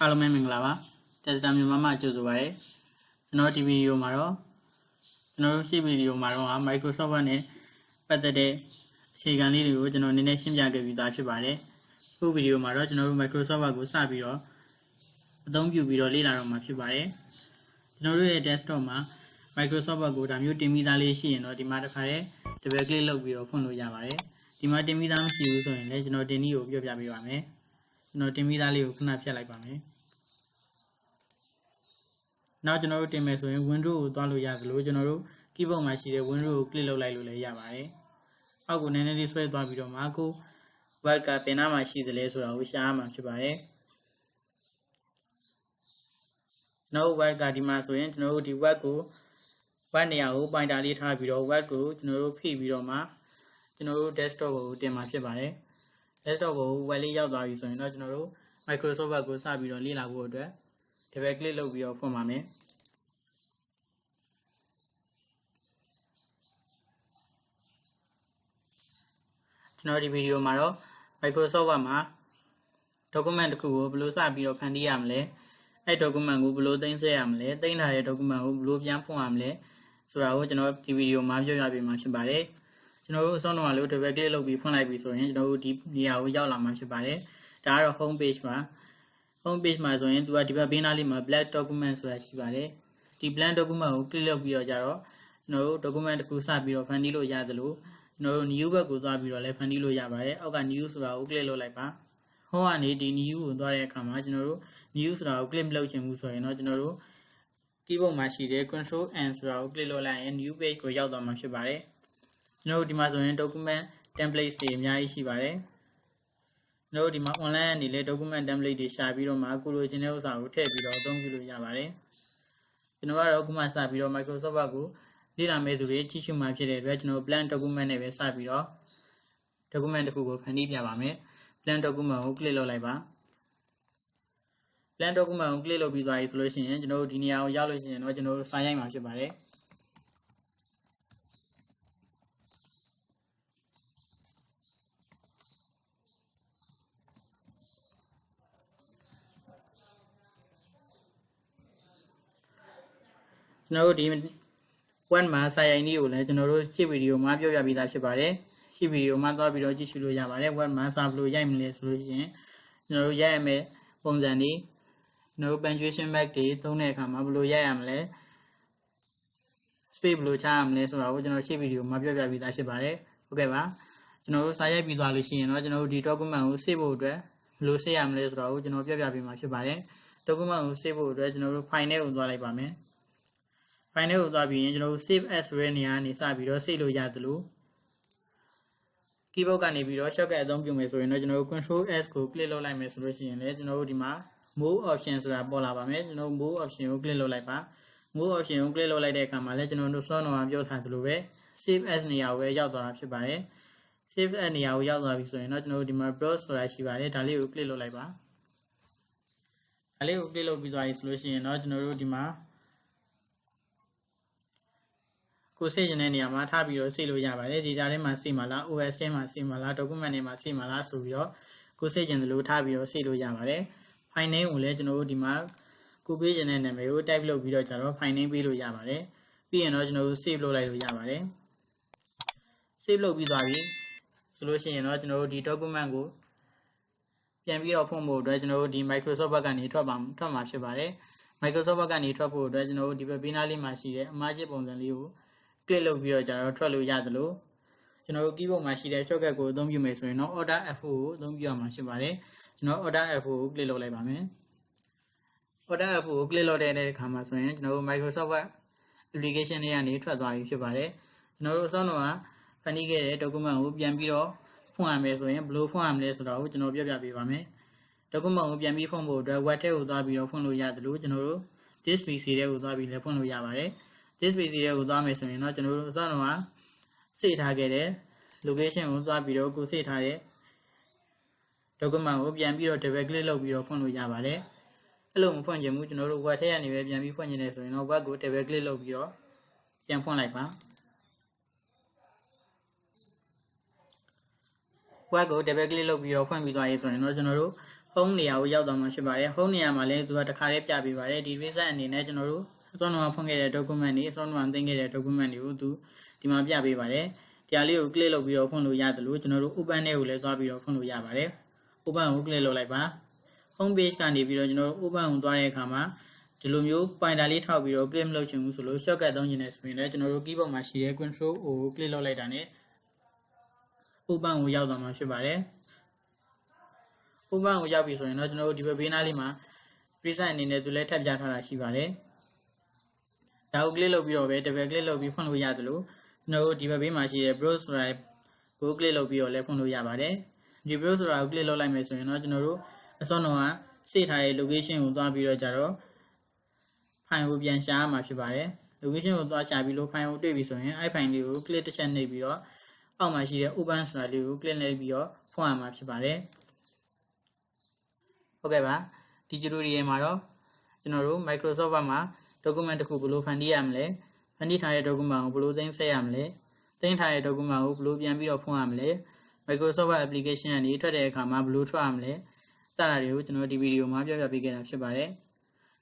အားလုံးပဲမင်္ဂလာပါတက်စတာမြန်မာမှာကြိုဆိုပါရစေကျွန်တော်ဒီဗီဒီယိုမှာတော့ကျွန်တော်တို့ရှေ့ဗီဒီယိုမှာတော့ Microsoft နဲ့ပတ်သက်တဲ့အခြေခံလေးတွေကိုကျွန်တော်နည်းနည်းရှင်းပြခဲ့ပြီးသားဖြစ်ပါတယ်အခုဗီဒီယိုမှာတော့ကျွန်တော်တို့ Microsoft ကိုစပြီးတော့အသုံးပြုပြီးတော့လေ့လာတော့မှာဖြစ်ပါတယ်ကျွန်တော်တို့ရဲ့ desktop မှာ Microsoft ကိုဒါမျိုးတင်ပြီးသားလေးရှိရင်တော့ဒီမှာတစ်ခါတည်း double click လုပ်ပြီးတော့ဖွင့်လို့ရပါတယ်ဒီမှာတင်ပြီးသားမရှိဘူးဆိုရင်လည်းကျွန်တော်တင်နည်းကိုပြောပြပေးပါမယ်ကျွန်တော်တင်ပြီးသားလေးကိုခဏဖြတ်လိုက်ပါမယ်နောက်ကျွန်တော်တို့တင်မယ်ဆိုရင် window ကိုသွားလို့ရသလိုကျွန်တော်တို့ keyboard မှာရှိတဲ့ window ကို click လုပ်လိုက်လို့လည်းရပါတယ်အောက်ကိုနည်းနည်းလေးဆွဲသွားပြီးတော့မှကို word ကပင်နာမှာရှိသလဲဆိုတာကိုရှာရမှာဖြစ်ပါတယ်နောက် word ကဒီမှာဆိုရင်ကျွန်တော်တို့ဒီ word ကို word နေရာကို pointer လေးထားပြီးတော့ word ကိုကျွန်တော်တို့ဖိပြီးတော့မှကျွန်တော်တို့ desktop ကိုတင်မှာဖြစ်ပါတယ် desktop ကို word လေးရောက်သွားပြီဆိုရင်တော့ကျွန်တော်တို့ Microsoft Word ကိုစပြီးတော့လေ့လာဖို့အတွက်double click လုပ်ပြီးတော့ဖွင့်ပါမယ်ကျွန်တော်ဒီဗီဒီယိုမှာတော့ Microsoft Word မှာ document တစ်ခုကိုဘယ်လိုစပြီးတော့ဖန်တီးရမလဲအဲ့ document ကိုဘယ်လိုသိမ်းဆည်းရမလဲသိမ်းထားတဲ့ document ကိုဘယ်လိုပြန်ဖွင့်ရမလဲဆိုတာကိုကျွန်တော်ဒီဗီဒီယိုမှာပြောပြပေးမှာဖြစ်ပါတယ်ကျွန်တော်တို့အစောတော့လို့ double click လုပ်ပြီးဖွင့်လိုက်ပြီဆိုရင်ကျွန်တော်တို့ဒီနေရာကိုရောက်လာမှာဖြစ်ပါတယ်ဒါကတော့ home page ပါ home page မှာဆိုရင်သူကဒီဘက်ဘေးနားလေးမှာ black document ဆိုတာရှိပါတယ်ဒီ blank document ကို click လုပ်ပြီးတော့ကြတော့ကျွန်တော်တို့ document တစ်ခုစပြီးတော့ဖန်တီးလို့ရသလိုကျွန်တော်တို့ new ဘက်ကိုသွားပြီးတော့လည်းဖန်တီးလို့ရပါတယ်အောက်က new ဆိုတာကို click လုပ်လိုက်ပါ home ကနေဒီ new ကိုသွားတဲ့အခါမှာကျွန်တော်တို့ new ဆိုတာကို click မလုပ်ချင်ဘူးဆိုရင်တော့ကျွန်တော်တို့ keyboard မှာရှိတဲ့ control n ဆိုတာကို click လုပ်လိုက်ရင် new page ကိုရောက်သွားမှာဖြစ်ပါတယ်ကျွန်တော်တို့ဒီမှာဆိုရင် document templates တွေအများကြီးရှိပါတယ်ကျွန်တော်တို့ဒီမှာ online အနေနဲ့ document template တွေရှာပြီးတော့မှကိုလိုချင်တဲ့ဥစ္စာကိုထည့်ပြီးတော့အသုံးပြုလို့ရပါတယ်ကျွန်တော်ကတော့အခုမှစပြီးတော့ Microsoft Word ကိုလေ့လာမယ့်သူတွေကြည့်ရှုမှဖြစ်တဲ့အတွက်ကျွန်တော် blank document နဲ့ပဲစပြီးတော့ document တစ်ခုကိုဖန်တီးပြပါမယ် blank document ကို click လုပ်လိုက်ပါ blank document ကို click လုပ်ပြီးသွားပြီဆိုလို့ရှိရင်ကျွန်တော်တို့ဒီနေရာကိုရောက်လို့ရှိရင်တော့ကျွန်တော်တို့စာရိုက်မှာဖြစ်ပါတယ်ကျွန်တော်တို့ဒီ web မှာစာရိုက်နည်းကိုလည်းကျွန်တော်တို့ရှေ့ဗီဒီယိုမှာပြောပြပေးသားဖြစ်ပါတယ်ရှေ့ဗီဒီယိုမှာသွားပြီးတော့ကြည့်ရှုလို့ရပါတယ် web မှာစာဘယ်လိုရိုက်မလဲဆိုလို့ရှိရင်ကျွန်တော်တို့ရိုက်ရမယ့်ပုံစံတွေကျွန်တော်တို့ punctuation mark တွေသုံးတဲ့အခါမှာဘယ်လိုရိုက်ရမလဲ space ဘယ်လိုချရမလဲဆိုတာကိုကျွန်တော်ရှေ့ဗီဒီယိုမှာပြောပြပေးသားဖြစ်ပါတယ်ဟုတ်ကဲ့ပါကျွန်တော်တို့စာရိုက်ပြီးသွားလို့ရှိရင်တော့ကျွန်တော်တို့ဒီ document ကို save ဖို့အတွက်ဘယ်လို save ရမလဲဆိုတာကိုကျွန်တော်ပြောပြပေးမှာဖြစ်ပါတယ် document ကို save ဖို့အတွက်ကျွန်တော်တို့ file ထဲကိုသွားလိုက်ပါမယ်file ထဲကိုသွားပြီးရင်ကျွန်တော်တို့ save as ဆိုတဲ့နေရာကနေစပြီးတော့ save လို့ရသလို keyboard ကနေပြီးတော့ shortcut အသုံးပြုမယ်ဆိုရင်တော့ကျွန်တော်တို့ control s ကို click လုပ်လိုက်မယ်ဆိုလို့ရှိရင်လည်းကျွန်တော်တို့ဒီမှာ move option ဆိုတာပေါ်လာပါမယ်ကျွန်တော်တို့ move option ကို click လုပ်လိုက်ပါ move option ကို click လုပ်လိုက်တဲ့အခါမှာလည်းကျွန်တော်တို့စောတော့ပြောထားသလိုပဲ save as နေရာကိုပဲရောက်သွားတာဖြစ်ပါတယ် save as နေရာကိုရောက်သွားပြီဆိုရင်တော့ကျွန်တော်တို့ဒီမှာ browse ဆိုတာရှိပါတယ်ဒါလေးကို click လုပ်လိုက်ပါဒါလေးကို click လုပ်ပြီးသွားပြီဆိုလို့ရှိရင်တော့ကျွန်တော်တို့ဒီမှာကိုစေ့ကျင်တဲ့နေရာမှာထားပြီးတော့စေ့လို့ရပါတယ် data ထဲမှာစေ့မှာလား OS ထဲမှာစေ့မှာလား document ထဲမှာစေ့မှာလားဆိုပြီးတော့ကိုစေ့ကျင်သလိုထားပြီးတော့စေ့လို့ရပါတယ် file name ကိုလည်းကျွန်တော်တို့ဒီမှာကိုပေးကျင်တဲ့နာမည်ကို type လုပ်ပြီးတော့ကျတော့ file name ပေးလို့ရပါတယ်ပြီးရင်တော့ကျွန်တော်တို့ save လုပ်လိုက်လို့ရပါတယ် save လုပ်ပြီးသွားပြီဆိုလို့ရှိရင်တော့ကျွန်တော်တို့ဒီ document ကိုပြန်ပြီးတော့ဖွင့်ဖို့အတွက်ကျွန်တော်တို့ဒီ Microsoft Word ကနေထွက်မှာဖြစ်ပါတယ် Microsoft Word ကနေထွက်ဖို့အတွက်ကျွန်တော်တို့ဒီဘေးနားလေးမှာရှိတဲ့အမှားချစ်ပုံစံလေးကိုclick လုပ်ပြီးတော့ကျတော့ထွက်လို့ရသလိုကျွန်တော်တို့ keyboard မှာရှိတဲ့ shortcut ကိုအသုံးပြုမယ်ဆိုရင်တော့ Alt F4 ကိုအသုံးပြုရမှာဖြစ်ပါတယ်ကျွန်တော် Alt F4 ကို click လုပ်လိုက်ပါမယ် Alt F4 ကို click လုပ်တဲ့အခါမှာဆိုရင်ကျွန်တော်တို့ Microsoft Word application တွေကနေထွက်သွားပြီဖြစ်ပါတယ်ကျွန်တော်တို့အစောတော့ဖန်တီးခဲ့တဲ့ document ကိုပြန်ပြီးတော့ဖွင့်ရမယ်ဆိုရင်ဘယ်လိုဖွင့်ရမလဲဆိုတာကိုကျွန်တော်ပြောပြပေးပါမယ် document ကိုပြန်ပြီးဖွင့်ဖို့အတွက် Word ထဲကိုသွားပြီးတော့ဖွင့်လို့ရသလိုကျွန်တော်တို့ this PC ထဲကိုသွားပြီးလည်းဖွင့်လို့ရပါတယ်this PC ထဲကိုသွားမယ်ဆိုရင်တော့ကျွန်တော်တို့အစောတော့စေ့ထားခဲ့တဲ့ location ကိုသွားပြီးတော့ကိုစေ့ထားတဲ့ document ကိုပြန်ပြီးတော့ double click လုပ်ပြီးတော့ဖွင့်လို့ရပါတယ်အဲ့လိုမဖွင့်ချင်ဘူးကျွန်တော်တို့ Word ထဲကနေပဲပြန်ပြီးဖွင့်ချင်တယ်ဆိုရင်တော့ Word ကို double click လုပ်ပြီးတော့ပြန်ဖွင့်လိုက်ပါ Word ကို double click လုပ်ပြီးတော့ဖွင့်ပြီးသွားရေးဆိုရင်တော့ကျွန်တော်တို့ home နေရာကိုရောက်သွားမှာဖြစ်ပါတယ် home နေရာမှာလည်းသူကတစ်ခါလေးပြပေးပါတယ်ဒီ reset အနေနဲ့ကျွန်တော်တို့အစောကဖွင့်ခဲ့တဲ့ document တွေအစောကသင်ခဲ့တဲ့ document တွေကိုသူဒီမှာပြပေးပါတယ်ဒီဟာလေးကို click လုပ်ပြီးတော့ဖွင့်လို့ရတယ်လို့ကျွန်တော်တို့ open နဲ့ကိုလည်းသွားပြီးတော့ဖွင့်လို့ရပါတယ် open ကို click လုပ်လိုက်ပါ home page ကနေပြီးတော့ကျွန်တော်တို့ open ကိုသွားတဲ့အခါမှာဒီလိုမျိုး pointer လေးထောက်ပြီးတော့ click မလုပ်ချင်ဘူးဆိုလို့ shortcut သုံးချင်တယ်ဆိုရင်လည်းကျွန်တော်တို့ keyboard မှာရှိတဲ့ control O ကို click လုပ်လိုက်တာနဲ့ open ကိုရောက်သွားမှာဖြစ်ပါတယ် open ကိုရောက်ပြီဆိုရင်တော့ကျွန်တော်တို့ဒီဘက်ဘေးနားလေးမှာ reset အနေနဲ့သူလည်းထပ်ပြထားတာရှိပါတယ်ဒါကို click လုပ်ပြီးတော့ပဲ double click လုပ်ပြီးဖွင့်လို့ရတယ်လို့ကျွန်တော်တို့ဒီဘက်ဘေးမှာရှိတဲ့ browse ဆိုတာကို click လုပ်ပြီးတော့လည်းဖွင့်လို့ရပါတယ်ဒီ browse ဆိုတာကို click လုပ်လိုက်မယ်ဆိုရင်တော့ကျွန်တော်တို့အစောကစေ့ထားတဲ့ location ကိုသွားပြီးတော့ကြတော့ file ကိုပြန်ရှာရမှာဖြစ်ပါတယ် location ကိုသွားရှာပြီးလို့ file ကိုတွေ့ပြီဆိုရင်အဲ့ file လေးကို click တစ်ချက်နှိပ်ပြီးတော့အောက်မှာရှိတဲ့ open ဆိုတာလေးကို click လုပ်ပြီးတော့ဖွင့်ရမှာဖြစ်ပါတယ်ဟုတ်ကဲ့ပါဒီ tutorial မှာတော့ကျွန်တော်တို့ Microsoft Word မှာ document တစ်ခုဘယ်လိုဖန်တီးရမလဲဖန်တီးထားတဲ့ document ကိုဘယ်လိုသိမ်းဆည်းရမလဲသိမ်းထားတဲ့ document ကိုဘယ်လိုပြန်ပြီးတော့ဖွင့်ရမလဲ Microsoft Word application ကနေထွက်တဲ့အခါမှာဘယ်လိုထွက်ရမလဲစတာတွေကိုကျွန်တော်ဒီဗီဒီယိုမှာပြပြပေးခဲ့တာဖြစ်ပါတယ်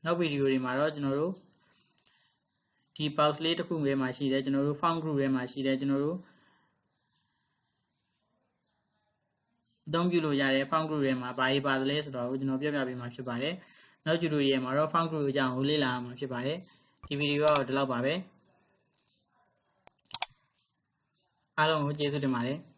နောက်ဗီဒီယိုတွေမှာတော့ကျွန်တော်တို့ဒီ box လေးတစ်ခုထဲမှာရှိတယ်ကျွန်တော်တို့ font group ထဲမှာရှိတယ်ကျွန်တော်တို့အသုံးပြုလို့ရတဲ့ font group ထဲမှာဘာတွေပါတယ်လဲဆိုတော့ကျွန်တော်ပြပြပေးမှာဖြစ်ပါတယ်နောက် tutorial မှာတော့ font group အကြောင်းကိုလေ့လာရမှာဖြစ်ပါတယ်ဒီဗီဒီယိုကတော့ဒီလောက်ပါပဲအားလုံးကိုကျေးဇူးတင်ပါတယ်